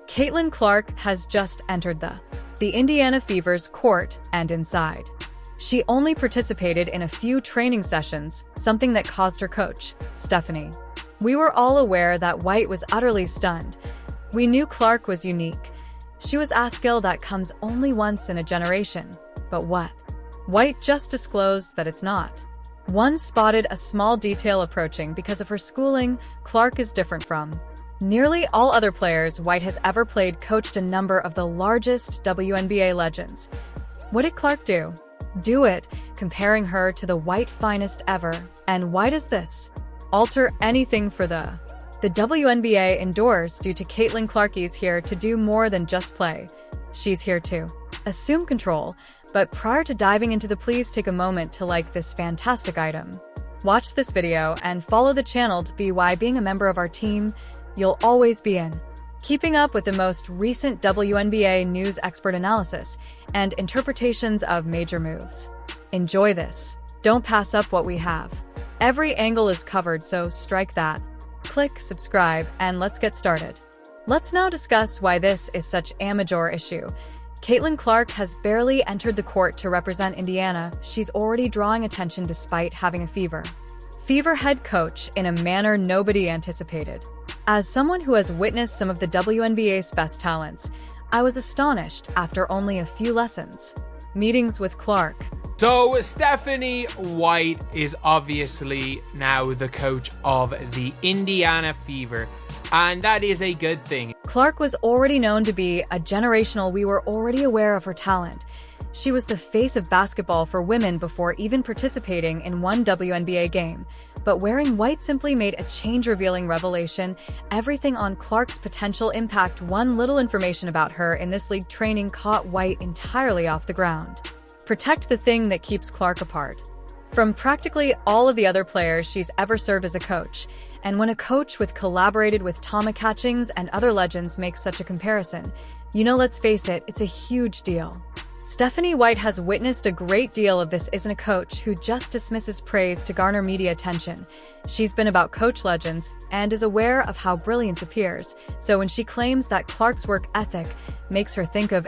Caitlin Clark has just entered the Indiana Fever's court and inside. She only participated in a few training sessions, something that caused her coach, Stephanie. We were all aware that White was utterly stunned. We knew Clark was unique. She was a skill that comes only once in a generation. But what? White just disclosed that it's not. One spotted a small detail approaching because of her schooling. Clark is different from nearly all other players White has ever played. Coached a number of the largest WNBA legends. What did Clark do? Do it, comparing her to the White finest ever. And why does this alter anything for the WNBA indoors? Due to Caitlin Clark's here to do more than just play. She's here to assume control. But prior to diving into please take a moment to like this fantastic item. Watch this video and follow the channel to be why being a member of our team, you'll always be in. Keeping up with the most recent WNBA news, expert analysis, and interpretations of major moves. Enjoy this. Don't pass up what we have. Every angle is covered, so strike that. Click subscribe and let's get started. Let's now discuss why this is such a major issue. Caitlin Clark has barely entered the court to represent Indiana. She's already drawing attention despite having a Fever head coach in a manner nobody anticipated. As someone who has witnessed some of the WNBA's best talents, I was astonished after only a few lessons. Meetings with Clark. So Stephanie White is obviously now the coach of the Indiana Fever, and that is a good thing. Clark was already known to be a generational. We were already aware of her talent. She was the face of basketball for women before even participating in one WNBA game. But wearing white simply made a change, revealing revelation, everything on Clark's potential impact. One little information about her in this league training caught White entirely off the ground. Protect the thing that keeps Clark apart from practically all of the other players she's ever served as a coach. And when a coach with collaborated with Contagious and other legends makes such a comparison, let's face it, it's a huge deal. Stephanie White has witnessed a great deal of this. Isn't a coach who just dismisses praise to garner media attention. She's been about coach legends and is aware of how brilliance appears. So when she claims that Clark's work ethic makes her think of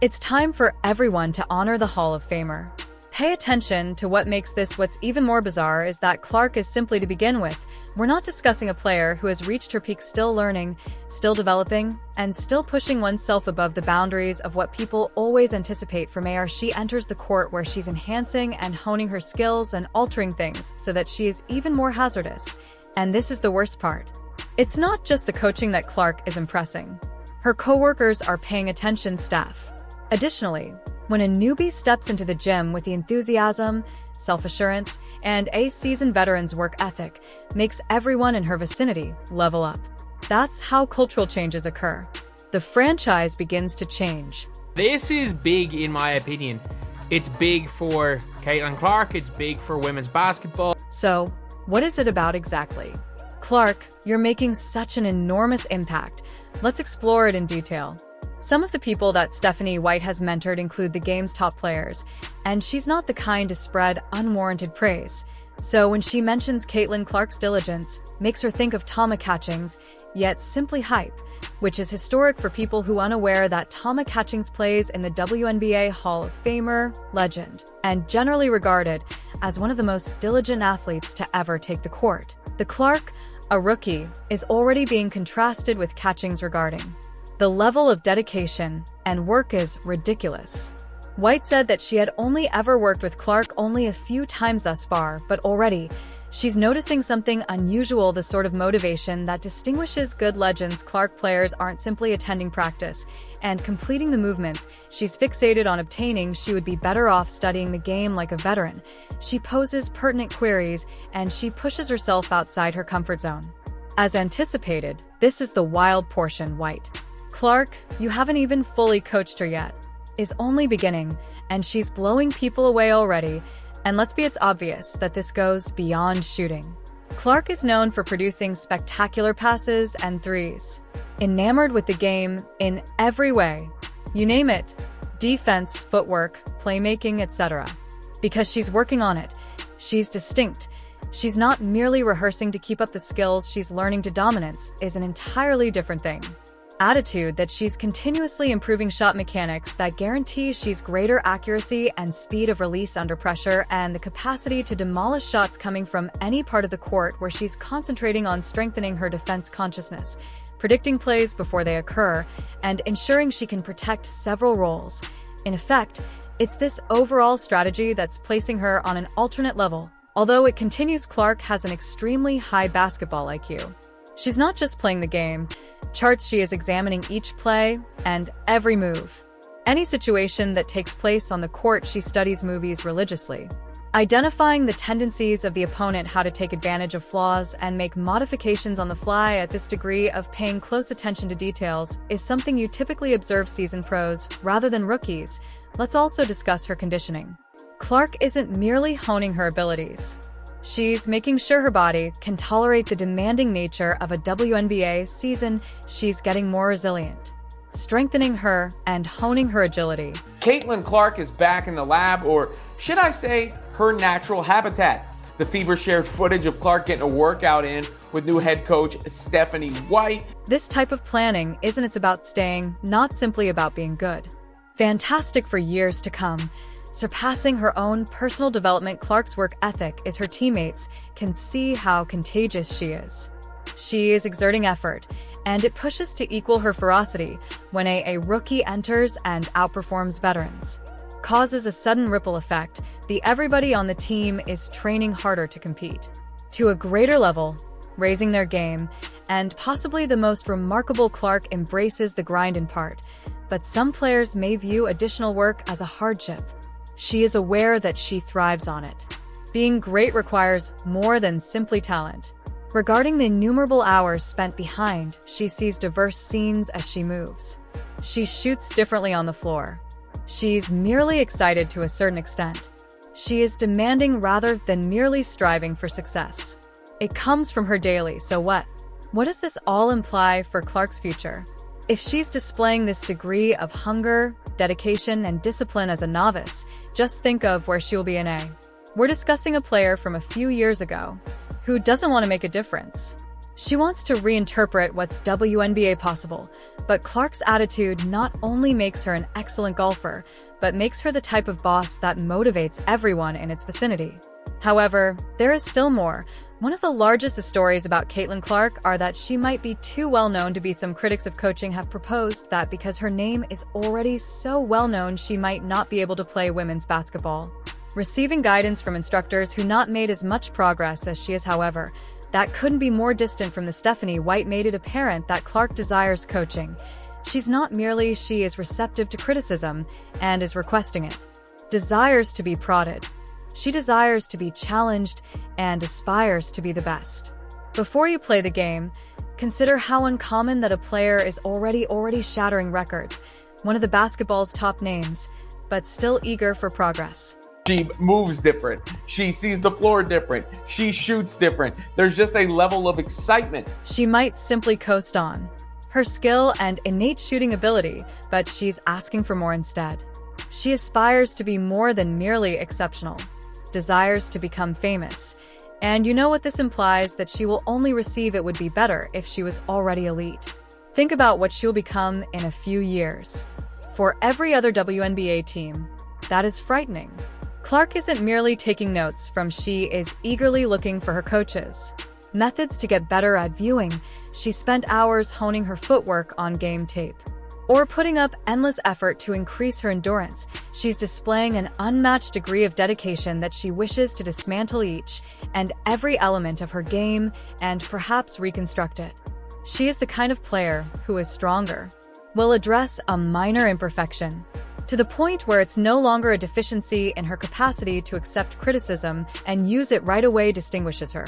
it's time for everyone to honor the Hall of Famer. Pay attention to what makes this. What's even more bizarre is that Clark is simply to begin with. We're not discussing a player who has reached her peak, still learning, still developing, and still pushing oneself above the boundaries of what people always anticipate from her. She enters the court where she's enhancing and honing her skills and altering things so that she is even more hazardous. And this is the worst part. It's not just the coaching that Clark is impressing. Her coworkers are paying attention. Staff. Additionally, when a newbie steps into the gym with the enthusiasm, self-assurance, and a seasoned veteran's work ethic, makes everyone in her vicinity level up. That's how cultural changes occur. The franchise begins to change. This is big in my opinion. It's big for Caitlin Clark, it's big for women's basketball. So, what is it about exactly? Clark, you're making such an enormous impact. Let's explore it in detail. Some of the people that Stephanie White has mentored include the game's top players, and she's not the kind to spread unwarranted praise. So when she mentions Caitlin Clark's diligence, makes her think of Contagious, yet simply hype, which is historic for people who are unaware that Contagious plays in the WNBA Hall of Famer legend, and generally regarded as one of the most diligent athletes to ever take the court. The Clark, a rookie, is already being contrasted with Contagious regarding the level of dedication and work is ridiculous. White said that she had only ever worked with Clark only a few times thus far, but already she's noticing something unusual, the sort of motivation that distinguishes good legends. Clark players aren't simply attending practice and completing the movements she's fixated on obtaining. She would be better off studying the game like a veteran. She poses pertinent queries and she pushes herself outside her comfort zone. As anticipated, this is the wild portion. White. Clark, you haven't even fully coached her yet, is only beginning, and she's blowing people away already. And let's be it's obvious that this goes beyond shooting. Clark is known for producing spectacular passes and threes. Enamored with the game in every way. You name it. Defense, footwork, playmaking, etc. Because she's working on it. She's distinct. She's not merely rehearsing to keep up the skills she's learning. To dominance is an entirely different thing. attitude that she's continuously improving shot mechanics that guarantee she's greater accuracy and speed of release under pressure, and the capacity to demolish shots coming from any part of the court, where she's concentrating on strengthening her defense consciousness, predicting plays before they occur, and ensuring she can protect several roles. In effect, it's this overall strategy that's placing her on an alternate level. Although it continues, Clark has an extremely high basketball IQ. She's not just playing the game. Charts, she is examining each play and every move. Any situation that takes place on the court, she studies movies religiously, identifying the tendencies of the opponent, how to take advantage of flaws, and make modifications on the fly. At this degree of paying close attention to details is something you typically observe seasoned pros rather than rookies. Let's also discuss her conditioning. Clark isn't merely honing her abilities. She's making sure her body can tolerate the demanding nature of a WNBA season. She's getting more resilient, strengthening her and honing her agility. Caitlin Clark is back in the lab, or should I say her natural habitat. The Fever shared footage of Clark getting a workout in with new head coach Stephanie White. This type of planning it's about staying, not simply about being good. Fantastic for years to come. Surpassing her own personal development, Clark's work ethic is her teammates can see how contagious she is. She is exerting effort, and it pushes to equal her ferocity when a rookie enters and outperforms veterans. Causes a sudden ripple effect. Everybody on the team is training harder to compete to a greater level, raising their game, and possibly the most remarkable, Clark embraces the grind in part, but some players may view additional work as a hardship. She is aware that she thrives on it. Being great requires more than simply talent. Regarding the innumerable hours spent behind, she sees diverse scenes as she moves. She shoots differently on the floor. She's merely excited to a certain extent. She is demanding rather than merely striving for success. It comes from her daily so what? What does this all imply for Clark's future? If she's displaying this degree of hunger, dedication, and discipline as a novice, just think of where she'll be in A. We're discussing a player from a few years ago who doesn't want to make a difference. She wants to reinterpret what's WNBA possible, but Clark's attitude not only makes her an excellent golfer, but makes her the type of boss that motivates everyone in its vicinity. However, there is still more. One of the largest stories about Caitlin Clark are that she might be too well known to be. Some critics of coaching have proposed that because her name is already so well known, she might not be able to play women's basketball. Receiving guidance from instructors who not made as much progress as she is, however, that couldn't be more distant from the Stephanie White made it apparent that Clark desires coaching. She's not merely she is receptive to criticism and is requesting it. Desires to be prodded. She desires to be challenged and aspires to be the best. Before you play the game, consider how uncommon that a player is already shattering records, one of the basketball's top names, but still eager for progress. She moves different. She sees the floor different. She shoots different. There's just a level of excitement. She might simply coast on her skill and innate shooting ability, but she's asking for more instead. She aspires to be more than merely exceptional, desires to become famous. And you know what this implies, that she will only receive. It would be better if she was already elite. Think about what she'll become in a few years. For every other WNBA team, that is frightening. Clark isn't merely taking notes from, she is eagerly looking for her coaches' methods to get better at viewing. She spent hours honing her footwork on game tape, or putting up endless effort to increase her endurance. She's displaying an unmatched degree of dedication that she wishes to dismantle each and every element of her game and perhaps reconstruct it. She is the kind of player who is stronger, will address a minor imperfection, to the point where it's no longer a deficiency in her capacity to accept criticism and use it right away. Distinguishes her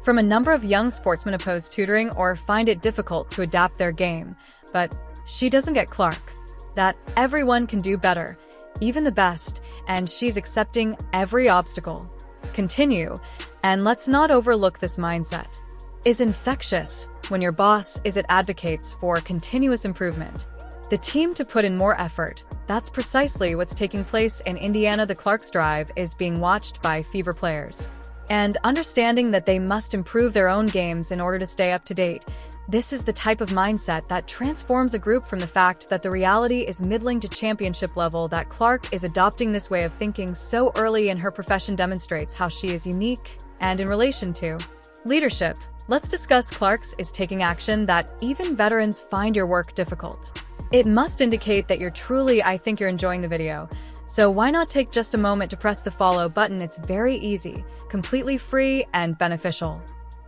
from a number of young sportsmen oppose tutoring or find it difficult to adapt their game. But she doesn't get Clark that everyone can do better, even the best, and she's accepting every obstacle. Continue, and let's not overlook this mindset. Is infectious when your boss advocates for continuous improvement. The team to put in more effort. That's precisely what's taking place in Indiana. The Clark's drive is being watched by Fever players, and understanding that they must improve their own games in order to stay up to date. This is the type of mindset that transforms a group from the fact that the reality is middling to championship level. That Clark is adopting this way of thinking so early in her profession demonstrates how she is unique. And in relation to leadership, let's discuss Clark's is taking action that even veterans find your work difficult. It must indicate that I think you're enjoying the video. So why not take just a moment to press the follow button? It's very easy, completely free, and beneficial.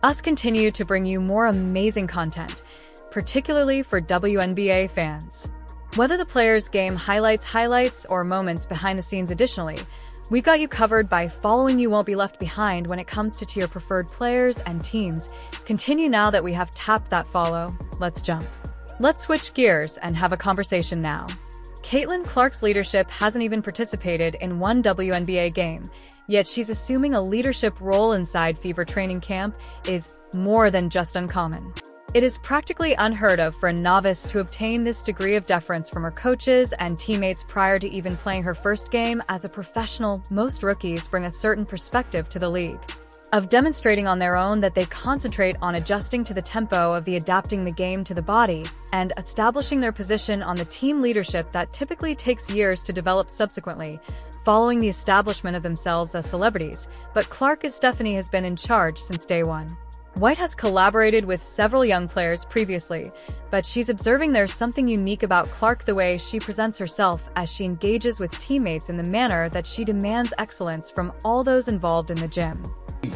Us continue to bring you more amazing content, particularly for WNBA fans. Whether the players' game highlights, or moments behind the scenes. Additionally, we got you covered by following. You won't be left behind when it comes to your preferred players and teams. Continue now that we have tapped that follow. Let's jump. Let's switch gears and have a conversation now. Caitlin Clark's leadership hasn't even participated in one WNBA game, yet she's assuming a leadership role inside Fever training camp is more than just uncommon. It is practically unheard of for a novice to obtain this degree of deference from her coaches and teammates prior to even playing her first game as a professional. Most rookies bring a certain perspective to the league, of demonstrating on their own that they concentrate on adjusting to the tempo of adapting the game to the body, and establishing their position on the team. Leadership that typically takes years to develop subsequently, following the establishment of themselves as celebrities. But Stephanie has been in charge since day one. White has collaborated with several young players previously, but she's observing there's something unique about Clark, the way she presents herself as she engages with teammates in the manner that she demands excellence from all those involved in the gym.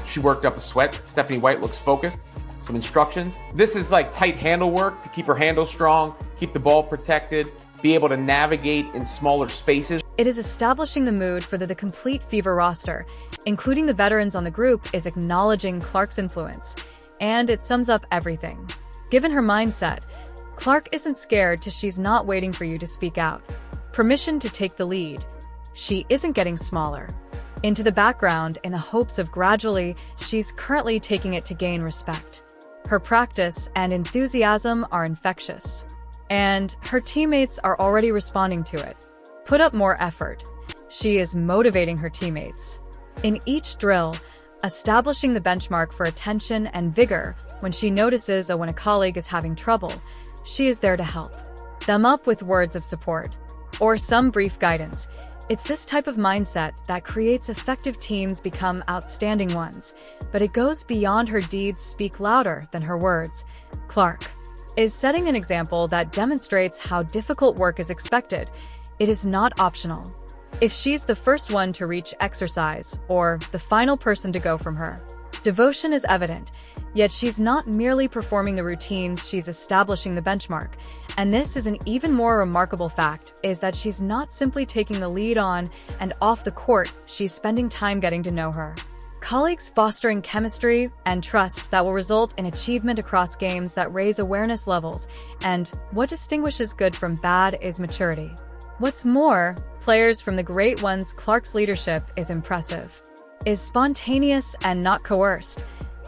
She worked up a sweat. Stephanie White looks focused. Some instructions. This is like tight handle work to keep her handle strong, keep the ball protected, be able to navigate in smaller spaces. It is establishing the mood for the complete Fever roster, including the veterans on the group, is acknowledging Clark's influence. And it sums up everything. Given her mindset, Clark isn't scared. She's not waiting for you to speak out. Permission to take the lead. She isn't getting smaller into the background in the hopes of gradually. She's currently taking it to gain respect. Her practice and enthusiasm are infectious, and her teammates are already responding to it. Put up more effort. She is motivating her teammates in each drill, establishing the benchmark for attention and vigor. When she notices when a colleague is having trouble, she is there to help them up with words of support or some brief guidance. It's this type of mindset that creates effective teams become outstanding ones, but it goes beyond. Her deeds speak louder than her words. Clark is setting an example that demonstrates how difficult work is expected. It is not optional. If she's the first one to reach exercise or the final person to go from her, devotion is evident. Yet she's not merely performing the routines, she's establishing the benchmark. And this is an even more remarkable fact, is that she's not simply taking the lead on and off the court, she's spending time getting to know her colleagues, fostering chemistry and trust that will result in achievement across games that raise awareness levels. And what distinguishes good from bad is maturity. What's more, players from the great ones, Clark's leadership is impressive, is spontaneous and not coerced.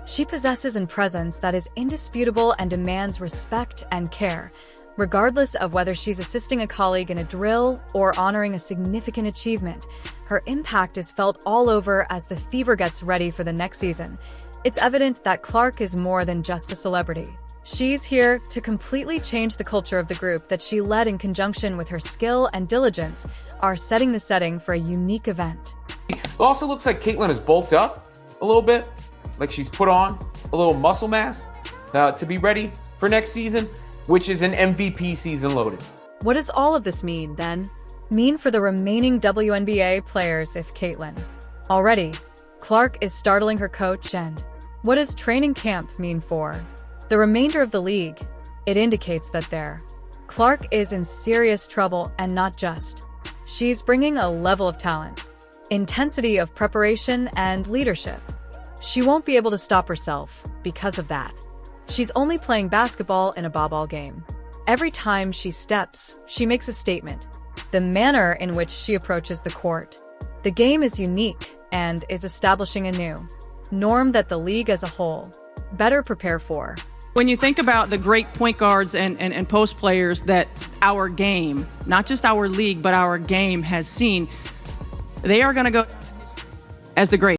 She possesses a presence that is indisputable and demands respect and care, regardless of whether she's assisting a colleague in a drill or honoring a significant achievement. Her impact is felt all over as the Fever gets ready for the next season. It's evident that Clark is more than just a celebrity. She's here to completely change the culture of the group that she led. In conjunction with her skill and diligence, are setting the setting for a unique event. It also looks like Caitlin is bulked up a little bit, like she's put on a little muscle mass to be ready for next season, which is an MVP season loaded. What does all of this mean, then? Mean for the remaining WNBA players if Caitlin already Clark is startling her coach? And what does training camp mean for the remainder of the league? It indicates that Clark is in serious trouble, and not just. She's bringing a level of talent, intensity of preparation, and leadership. She won't be able to stop herself because of that. She's only playing basketball in a ball game. Every time she steps, she makes a statement. The manner in which she approaches the court, the game is unique and is establishing a new norm that the league as a whole better prepare for. When you think about the great point guards and post players that our game, not just our league, but our game has seen, they are going to go as the great.